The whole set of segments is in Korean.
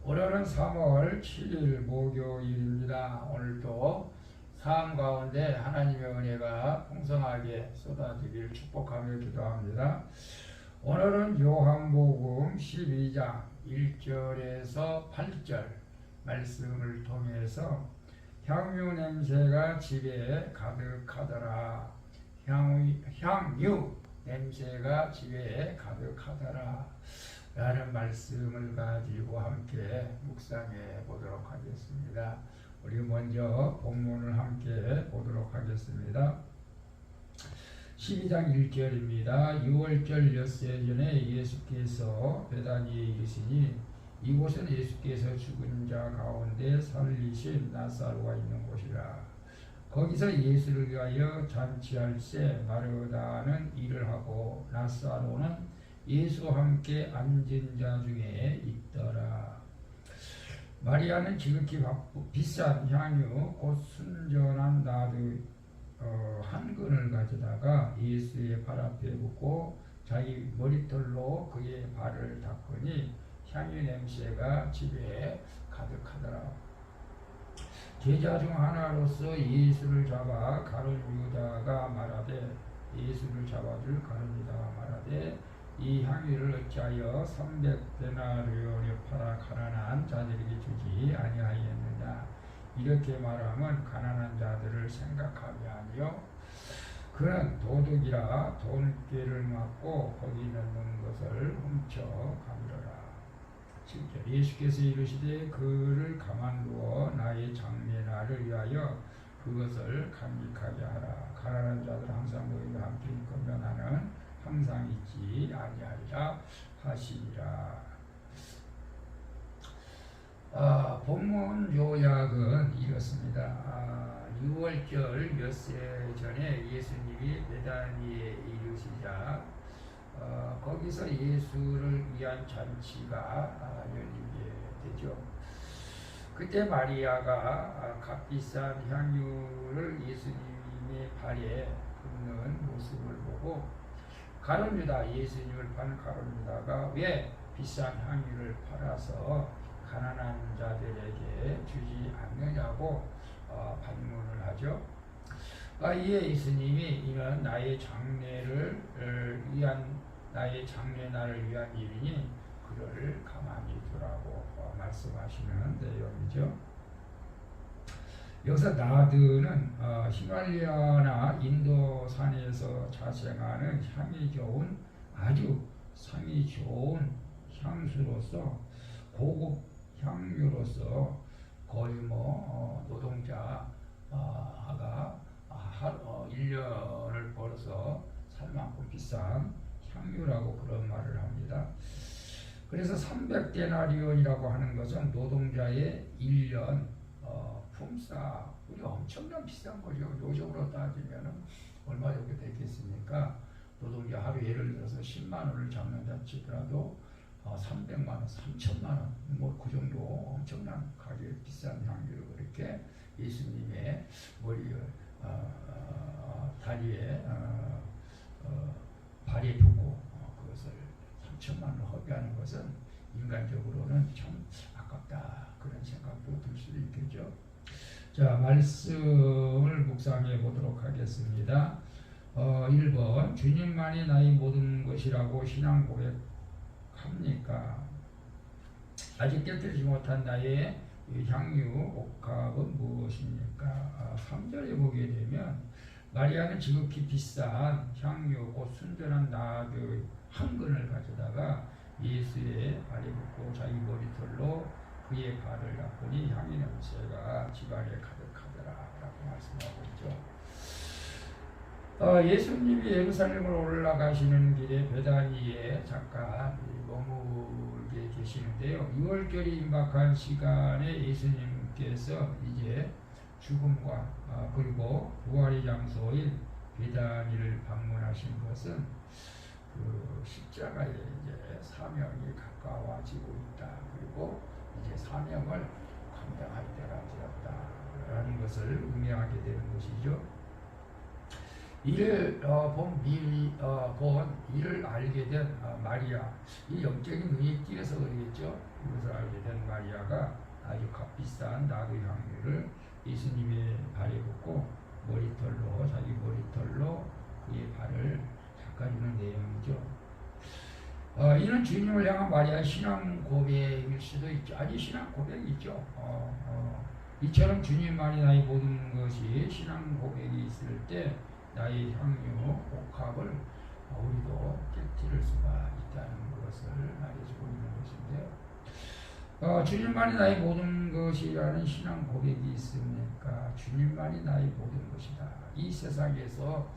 오늘은 3월 7일 목요일입니다. 오늘도 삶 가운데 하나님의 은혜가 풍성하게 쏟아지기를 축복하며 기도합니다. 오늘은 요한복음 12장 1절에서 8절 말씀을 통해서 향유 냄새가 집에 가득하더라. 향유 냄새가 집에 가득하더라 라는 말씀을 가지고 함께 묵상해 보도록 하겠습니다. 우리 먼저 본문을 함께 보도록 하겠습니다. 12장 1절입니다. 6월절 엿새 전에 예수께서 베다니에 이르시니 이곳은 예수께서 죽은 자 가운데 살리신 나사로가 있는 곳이라. 거기서 예수를 위하여 잔치할새 마르다는 일을 하고 나사로는 예수와 함께 앉은 자 중에 있더라. 마리아는 지극히 비싼 향유 곧 순전한 나드 한 근을 가져다가 예수의 발 앞에 붓고 자기 머리털로 그의 발을 닦으니 향유 냄새가 집에 가득하더라. 제자 중 하나로서 예수를 잡아 가룟 유다가 말하되 예수를 잡아줄 가룟 유다가 말하되 이 향유를 어찌하여 300데나리온에 팔아 가난한 자들에게 주지 아니하였느냐. 이렇게 말하면 가난한 자들을 생각하며 아니요 그는 도둑이라 돈꾀를 맞고 거기 넣는 것을 훔쳐 가밀어라. 7절 예수께서 이르시되 그를 가만두어 나의 장례날을 위하여 그것을 간직하게 하라. 가난한 자들 항상 너희와 함께 있거면 나는 항상 있지 아니하리라 하시니라. 본문 요약은 이렇습니다. 6월절 엿새 전에 예수님이 베다니에 이르시자 거기서 예수를 위한 잔치가 열리게 되죠. 그때 마리아가 값비싼 향유를 예수님의 발에 붓는 모습을 보고 가룟 유다, 예수님을 판 가룟 유다가 왜 비싼 향유를 팔아서 가난한 자들에게 주지 않느냐고 반문을 하죠. 이에 예수님이 이는 나의 장례날을 위한 일이니 그를 가만히 두라고 말씀하시는 내용이죠. 여기서 나드는 히말라야나 인도산에서 자생하는 아주 상이 좋은 향수로서 고급 향유로서 거의 노동자가 1년을 벌어서 살 만큼 비싼 향유라고 그런 말을 합니다. 그래서 300데나리온이라고 하는 것은 노동자의 1년 품삯, 우리 엄청난 비싼 거죠. 요즘으로 따지면 얼마 정도 되겠습니까? 노동자 하루 예를 들어서 10만 원을 잡는다 치더라도 300만 원, 3천만 원, 그 정도 엄청난 가격 비싼 향유를 그렇게 예수님의 머리 다리에 발에 붓고 그것을 3천만 원을 허비하는 것은 인간적으로는 참 아깝다 그런 생각도 들 수도 있겠죠. 자, 말씀을 묵상해 보도록 하겠습니다. 1번 주님만이 나의 모든 것이라고 신앙 고백합니까? 아직 깨뜨리지 못한 나의 향유 옥합은 무엇입니까? 3절에 보게 되면 마리아는 지극히 비싼 향유 곧 순전한 나드 한 근을 가져다가 예수의 발에 붙고 자기 머리털로 그의 발을 닦으니 향기 냄새가 집안에 가득하더라 라고 말씀하고 있죠. 예수님이 예루살렘으로 올라가시는 길에 베다니에 잠깐 머물게 계시는데요. 6월절이 임박한 시간에 예수님께서 이제 죽음과 그리고 부활의 장소인 베다니를 방문하신 것은 그 십자가의 이제 사명이 가까워지고 있다. 그리고 이제 사명을 감당할 때가 되었다라는 것을 의미하게 되는 것이죠. 이를 이를 알게 된 마리아, 이 영적인 눈이 띄어서 그러겠죠. 이것을 알게 된 마리아가 아주 값비싼 나무 향유를 예수님의 발에 붓고 머리털로 자기 머리털로 그의 발을 닦아주는 내용이죠. 이는 주님을 향한 마리아의 신앙 고백일 수도 있죠. 아니 신앙 고백이 있죠. 이처럼 주님만이 나의 모든 것이 신앙 고백이 있을 때 나의 향유, 옥합을 우리도 깨뜨릴 수가 있다는 것을 말해주고 있는 것인데요. 주님만이 나의 모든 것이라는 신앙 고백이 있으니까 주님만이 나의 모든 것이다. 이 세상에서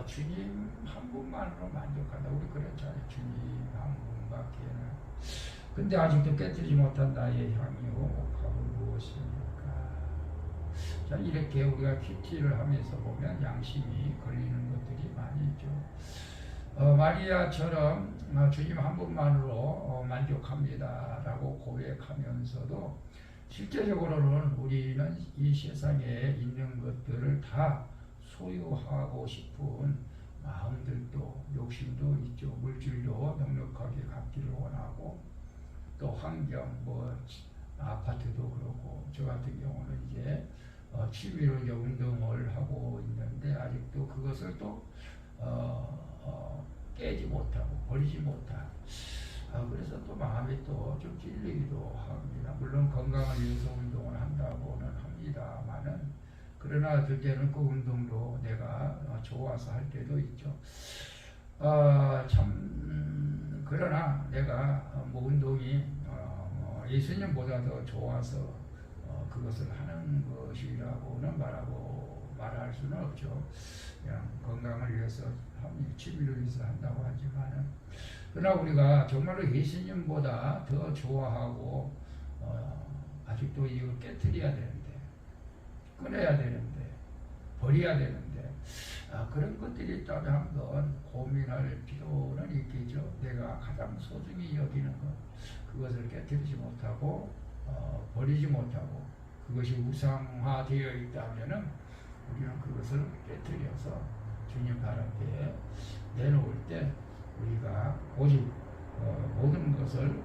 주님 한 분만으로 만족한다. 우리 그렇잖아요. 주님 한 분밖에는. 근데 아직도 깨뜨리지 못한 나의 향유, 옥합은 무엇입니까? 자, 이렇게 우리가 큐티를 하면서 보면 양심이 걸리는 것들이 많이 있죠. 마리아처럼 주님 한 분만으로 만족합니다 라고 고백하면서도 실제적으로는 우리는 이 세상에 있는 것들을 다 소유하고 싶은 마음들도 욕심도 있죠. 물질도 넉넉하게 갖기를 원하고 또 환경 아파트도 그렇고 저 같은 경우는 이제 취미로 이제 운동을 하고 있는데 아직도 그것을 또 깨지 못하고 버리지 못한 그래서 또 마음이 또 좀 찔리기도 합니다. 물론 건강을 위해서 운동을 한다고는 합니다만은 그러나 어떨 때는 그 운동도 내가 좋아서 할 때도 있죠. 그러나 내가 운동이 예수님보다 더 좋아서 그것을 하는 것이라고는 말할 수는 없죠. 그냥 건강을 위해서 취미를 위해서 한다고 하지만은 그러나 우리가 정말로 예수님보다 더 좋아하고 아직도 이걸 깨트려야 되는데 끊어야 되는데 버려야 되는데 그런 것들이 있다면 한번 고민할 필요는 있겠죠. 내가 가장 소중히 여기는 것 그것을 깨트리지 못하고 버리지 못하고 그것이 우상화되어 있다면은 우리는 그것을 깨트려서 주님 발 앞에 내놓을 때 우리가 오직 모든 것을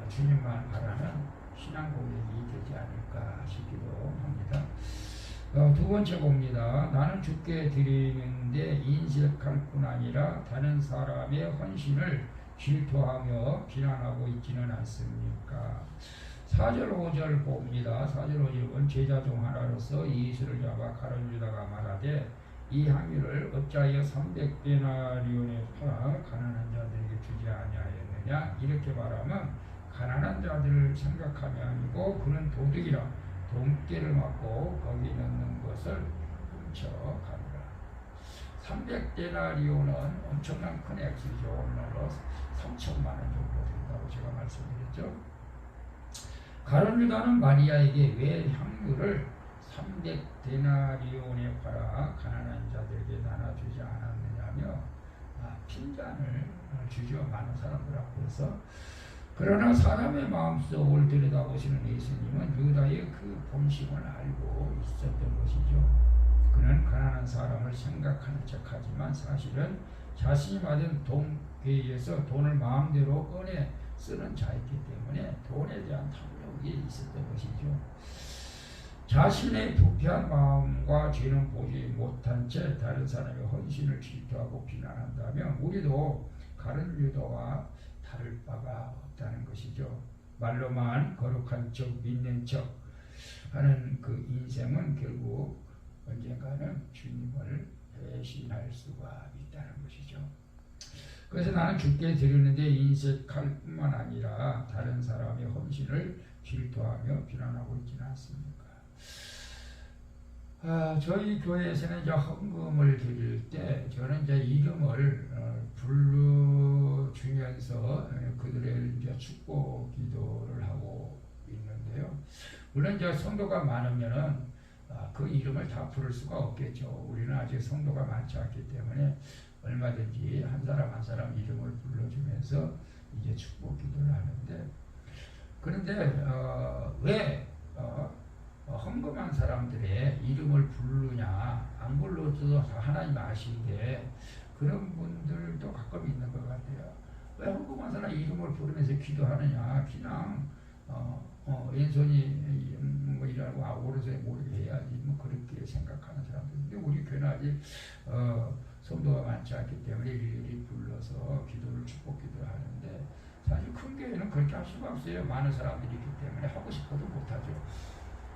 주님만 바라는 신앙 고백이 되지 않을까 싶기도 합니다. 두 번째 봅니다. 나는 주께 드리는데 인색할 뿐 아니라 다른 사람의 헌신을 질투하며 비난하고 있지는 않습니까? 4절 5절 봅니다. 4절 5절은 제자 중 하나로서 예수를 잡아 가룟 유다가 말하되 이 향유를 어찌하여 300데나리온에 팔아 가난한 자들에게 주지 아니하였느냐. 이렇게 말하면 가난한 자들을 생각함이 아니고 그는 도둑이라 돈깨를 맞고 거기 넣는 것을 훔쳐가느라. 300데나리온은 엄청난 큰 액수죠. 오늘로 3천만 원 정도 된다고 제가 말씀드렸죠. 가룟 유다는 마리아에게 왜 향유를 300데나리온에 팔아 가난한 자들에게 나눠주지 않았느냐며 핀잔을 주죠. 많은 사람들 앞에서. 그러나 사람의 마음속을 들여다보시는 예수님은 유다의 그 본심을 알고 있었던 것이죠. 그는 가난한 사람을 생각하는 척하지만 사실은 자신이 받은 돈괴에서 돈을 마음대로 꺼내 쓰는 자였기 때문에 돈에 대한 탐욕이 있었던 것이죠. 자신의 부패한 마음과 죄는 보지 못한 채 다른 사람의 헌신을 질투하고 비난한다면 우리도 가룟 유다와 다를 바가 없다는 것이죠. 말로만 거룩한 척 믿는 척 하는 그 인생은 결국 언젠가는 주님을 배신할 수가 있다는 것이죠. 그래서 나는 주께 드리는데 인색할 뿐만 아니라 다른 사람의 헌신을 질투하며 비난하고 있지는 않습니까? 저희 교회에서는 이제 헌금을 드릴 때 저는 이제 이름을 불러주면서 그들의 이제 축복 기도를 하고 있는데요. 물론 이제 성도가 많으면은 그 이름을 다 부를 수가 없겠죠. 우리는 아직 성도가 많지 않기 때문에 얼마든지 한 사람 한 사람 이름을 불러주면서 이제 축복 기도를 하는데, 그런데 왜 헌금한 사람들의 이름을 부르냐? 안 불러도 하나님 아시는데 그런 분들도 가끔 있는 것 같아요. 왜 헌금한 사람 이름을 부르면서 기도하느냐? 그냥 왼손이 뭐 이라고 오른손에 모르게 해야지 뭐 그렇게 생각하는 사람들인데, 우리 교회는 아직 성도가 많지 않기 때문에 일일이 불러서 기도를 축복 기도를 하는데, 사실 큰 교회는 그렇게 할 수가 없어요. 많은 사람들이 있기 때문에 하고 싶어도 못하죠.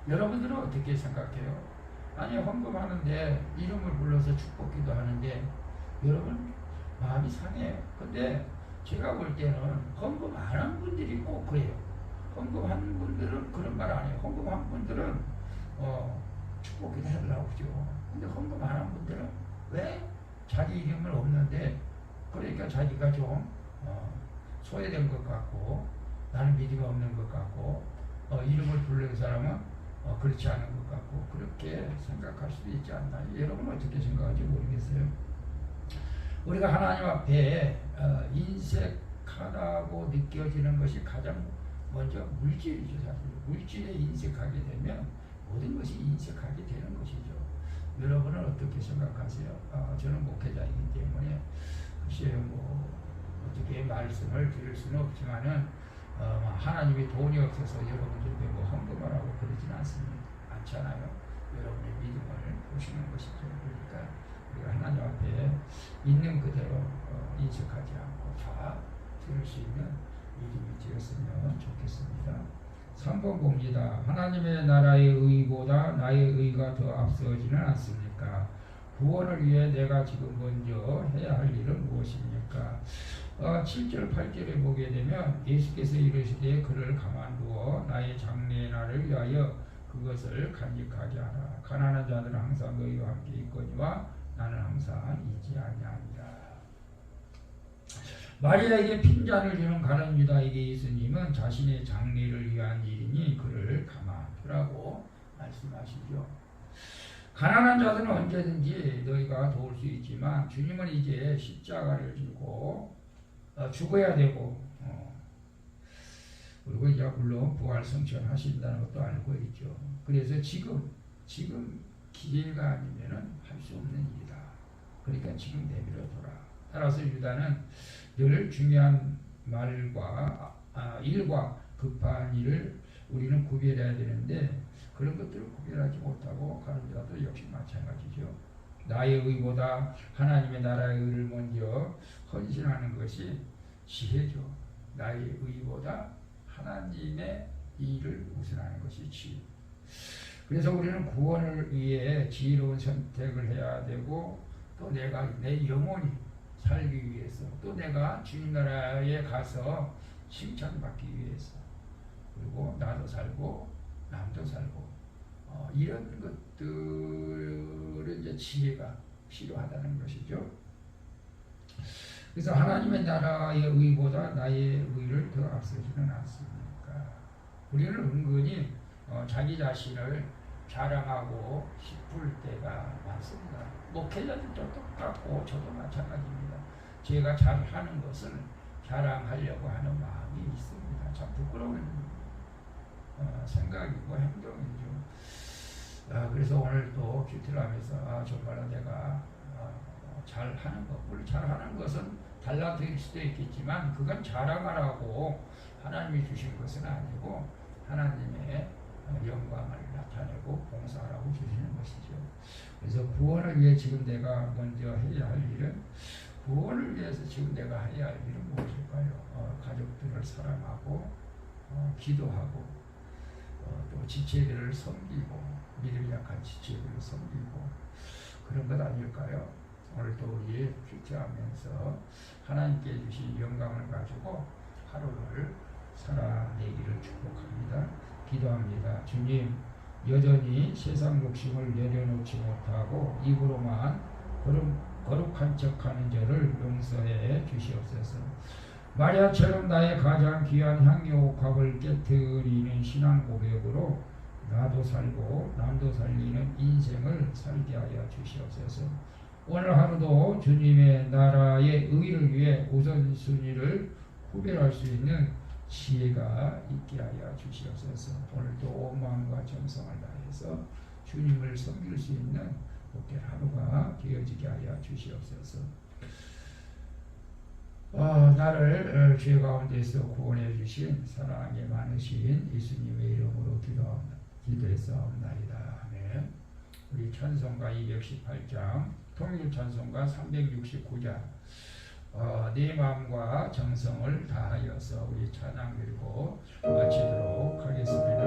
여러분들은 어떻게 생각해요? 아니, 헌금하는데 이름을 불러서 축복 기도하는데 여러분 마음이 상해요. 근데 제가 볼 때는 헌금 안 한 분들이 꼭 그래요. 헌금한 분들은 그런 말 안 해요. 헌금한 분들은 축복 기도 해달라고 그러죠. 근데 헌금 안 한 분들은 왜? 자기 이름은 없는데, 그러니까 자기가 좀 소외된 것 같고 나는 믿음이 없는 것 같고 이름을 부르는 사람은 그렇지 않은 것 같고 그렇게 생각할 수도 있지 않나. 여러분은 어떻게 생각하는지 모르겠어요. 우리가 하나님 앞에 인색하다고 느껴지는 것이 가장 먼저 물질이죠. 사실 물질에 인색하게 되면 모든 것이 인색하게 되는 것이죠. 여러분은 어떻게 생각하세요? 저는 목회자이기 때문에 글쎄요, 뭐 어떻게 말씀을 드릴 수는 없지만은 하나님이 돈이 없어서 여러분들에게 뭐 헌금하라고 그러지는 않잖아요. 여러분의 믿음을 보시는 것이죠. 그러니까 우리가 하나님 앞에 있는 그대로 인식하지 않고 다 들을 수 있는 믿음이 되었으면 좋겠습니다. 3번 봅니다. 하나님의 나라의 의보다 나의 의가 더 앞서지는 않습니까? 구원을 위해 내가 지금 먼저 해야 할 일은 무엇입니까? 7절 8절에 보게 되면 예수께서 이르시되 그를 가만두어 나의 장래날을 위하여 그것을 간직하게 하라. 가난한 자들은 항상 너희와 함께 있거니와 나는 항상 잊지 아니하니라. 마리아에게 핀잔을 주는 가룟 유다에게 예수님은 자신의 장래를 위한 일이니 그를 가만두라고 말씀하시죠. 가난한 자들은 언제든지 너희가 도울 수 있지만 주님은 이제 십자가를 지고 죽어야 되고 그리고 이제 물론 부활 성천하신다는 것도 알고 있죠. 그래서 지금 기회가 아니면은 할 수 없는 일이다. 그러니까 지금 내버려둬라. 따라서 유다는 늘 중요한 말과 일과 급한 일을 우리는 구별해야 되는데 그런 것들을 구별하지 못하고 가는 자도 역시 마찬가지죠. 나의 의보다 하나님의 나라의 의를 먼저 헌신하는 것이 지혜죠. 나의 의보다 하나님의 일을 우선하는 것이 지혜. 그래서 우리는 구원을 위해 지혜로운 선택을 해야 되고, 또 내가 내 영혼이 살기 위해서, 또 내가 주님 나라에 가서 칭찬받기 위해서, 그리고 나도 살고 남도 살고 이런 것들은 이제 지혜가 필요하다는 것이죠. 그래서 하나님의 나라의 의보다 나의 의를 더 앞서지는 않습니까? 우리는 은근히 자기 자신을 자랑하고 싶을 때가 많습니다. 목회자들도 똑같고 저도 마찬가지입니다. 제가 잘하는 것을 자랑하려고 하는 마음이 있습니다. 참 부끄러운 생각이고 행동이죠. 그래서 오늘 또 큐티를 하면서 정말로 내가 잘하는 것, 물론 잘하는 것은 달라질 수도 있겠지만 그건 자랑하라고 하나님이 주신 것은 아니고 하나님의 영광을 나타내고 봉사하라고 주시는 것이죠. 그래서 구원을 위해 지금 내가 먼저 해야 할 일은, 구원을 위해서 지금 내가 해야 할 일은 무엇일까요? 가족들을 사랑하고 기도하고 또 지체들을 섬기고, 믿음이 약한 지체들을 섬기고, 그런 것 아닐까요? 오늘도 우리 큐티하면서 하나님께 주신 영감을 가지고 하루를 살아내기를 축복합니다. 기도합니다. 주님, 여전히 세상 욕심을 내려놓지 못하고 입으로만 거룩한 척하는 저를 용서해 주시옵소서. 마리아처럼 나의 가장 귀한 향유옥합을 깨뜨리는 신앙 고백으로 나도 살고 남도 살리는 인생을 살게 하여 주시옵소서. 오늘 하루도 주님의 나라의 의를 위해 우선순위를 구별할 수 있는 지혜가 있게 하여 주시옵소서. 오늘도 온 마음과 정성을 다해서 주님을 섬길 수 있는 복된 하루가 되어지게 하여 주시옵소서. 나를 죄 가운데서 구원해 주신 사랑이 많으신 예수님의 이름으로 기도했사옵나이다. 아멘. 우리 찬송가 218장 통일 찬송가 369장 내 마음과 정성을 다하여서 우리 찬양 드리고 마치도록 하겠습니다.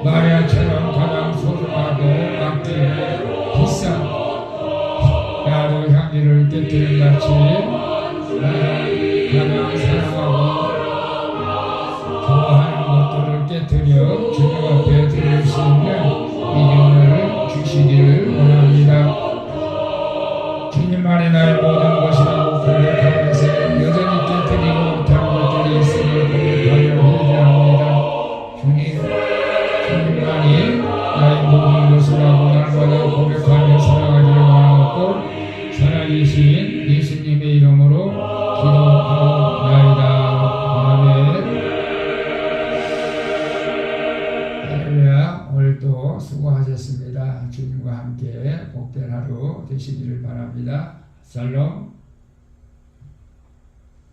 마리아처럼 가장 소중하고 아끼고 비싼 나도 향기를 깨뜨린 같이 나를 가장 사랑하고 좋아하는 것들을 깨뜨려 주님 앞에 드릴 수 있는 믿음을 주시기를 원합니다. 주님만이 나의 모든 것이라고 고백하면서 여전히 깨뜨리고 못한 것들이 있음을 고백하려 회개합니다. 주님만이 나의 모든 것이라고 날마다 고백하며 살아가기를 원하고 살아계신 예수님의 이름으로 기도하옵나이다. 아멘. 할렐루야. 오늘도 수고하셨습니다. 주님과 함께 복된 하루 되시기를 바랍니다. 샬롬.